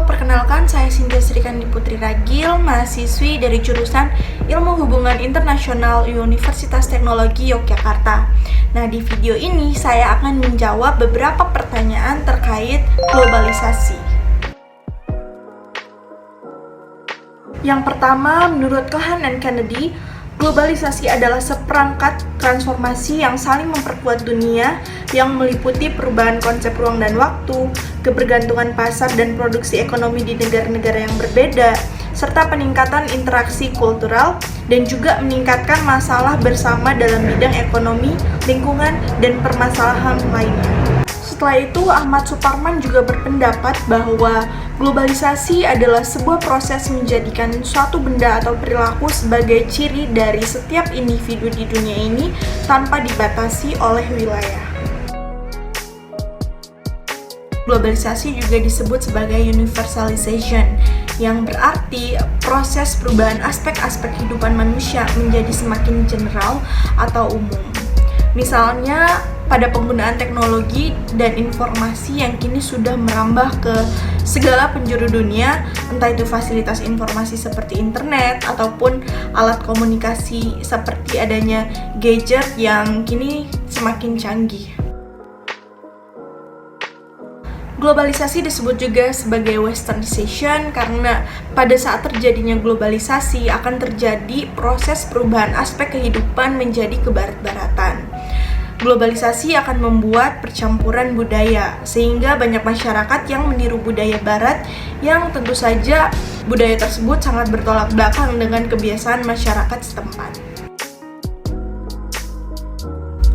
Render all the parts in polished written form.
perkenalkan saya Cynthia Srikandi Putri Ragil, mahasiswi dari jurusan Ilmu Hubungan Internasional Universitas Teknologi Yogyakarta. Nah, di video ini saya akan menjawab beberapa pertanyaan terkait globalisasi. Yang pertama, menurut Cohen dan Kennedy, globalisasi adalah seperangkat transformasi yang saling memperkuat dunia yang meliputi perubahan konsep ruang dan waktu, kebergantungan pasar dan produksi ekonomi di negara-negara yang berbeda, serta peningkatan interaksi kultural dan juga meningkatkan masalah bersama dalam bidang ekonomi, lingkungan, dan permasalahan lainnya. Setelah itu, Ahmad Suparman juga berpendapat bahwa globalisasi adalah sebuah proses menjadikan suatu benda atau perilaku sebagai ciri dari setiap individu di dunia ini tanpa dibatasi oleh wilayah. Globalisasi juga disebut sebagai universalization, yang berarti proses perubahan aspek-aspek kehidupan manusia menjadi semakin general atau umum. Misalnya, pada penggunaan teknologi dan informasi yang kini sudah merambah ke segala penjuru dunia, entah itu fasilitas informasi seperti internet ataupun alat komunikasi seperti adanya gadget yang kini semakin canggih. Globalisasi disebut juga sebagai westernization karena pada saat terjadinya globalisasi akan terjadi proses perubahan aspek kehidupan menjadi kebarat-baratan. Globalisasi akan membuat percampuran budaya, sehingga banyak masyarakat yang meniru budaya barat yang tentu saja budaya tersebut sangat bertolak belakang dengan kebiasaan masyarakat setempat.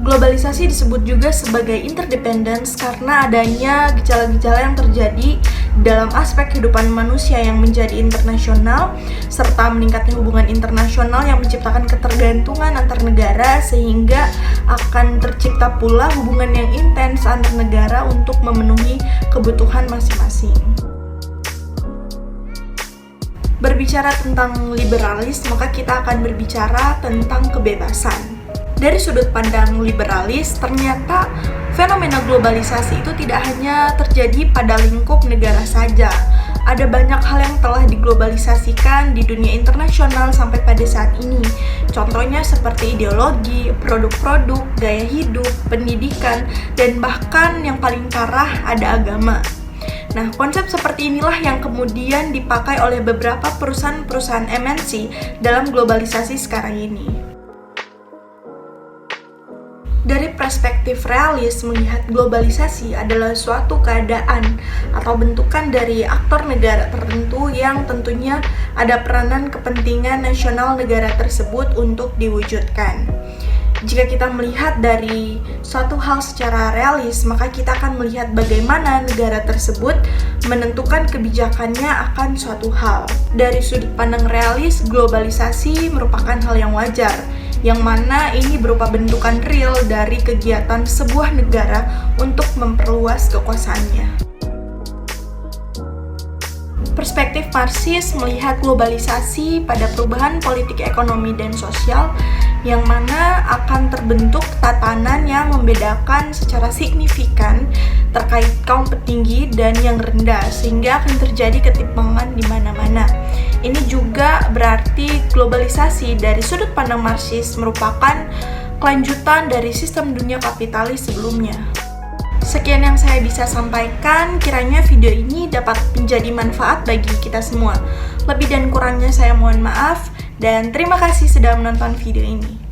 Globalisasi disebut juga sebagai interdependence karena adanya gejala-gejala yang terjadi dalam aspek kehidupan manusia yang menjadi internasional serta meningkatnya hubungan internasional yang menciptakan ketergantungan antar negara sehingga akan tercipta pula hubungan yang intens antar negara untuk memenuhi kebutuhan masing-masing. Berbicara tentang liberalis, maka kita akan berbicara tentang kebebasan. Dari sudut pandang liberalis, ternyata fenomena globalisasi itu tidak hanya terjadi pada lingkup negara saja. Ada banyak hal yang telah diglobalisasikan di dunia internasional sampai pada saat ini. Contohnya seperti ideologi, produk-produk, gaya hidup, pendidikan, dan bahkan yang paling parah ada agama. Nah, konsep seperti inilah yang kemudian dipakai oleh beberapa perusahaan-perusahaan MNC dalam globalisasi sekarang ini. Dari perspektif realis, melihat globalisasi adalah suatu keadaan atau bentukan dari aktor negara tertentu yang tentunya ada peranan kepentingan nasional negara tersebut untuk diwujudkan. Jika kita melihat dari suatu hal secara realis, maka kita akan melihat bagaimana negara tersebut menentukan kebijakannya akan suatu hal. Dari sudut pandang realis, globalisasi merupakan hal yang wajar, yang mana ini berupa bentukan real dari kegiatan sebuah negara untuk memperluas kekuasaannya. Perspektif Marxis melihat globalisasi pada perubahan politik ekonomi dan sosial yang mana akan terbentuk tatanan yang membedakan secara signifikan terkait kaum petinggi dan yang rendah sehingga akan terjadi ketimpangan di mana-mana. Ini juga berarti globalisasi dari sudut pandang Marxis merupakan kelanjutan dari sistem dunia kapitalis sebelumnya. Sekian yang saya bisa sampaikan, kiranya video ini dapat menjadi manfaat bagi kita semua. Lebih dan kurangnya saya mohon maaf, dan terima kasih sudah menonton video ini.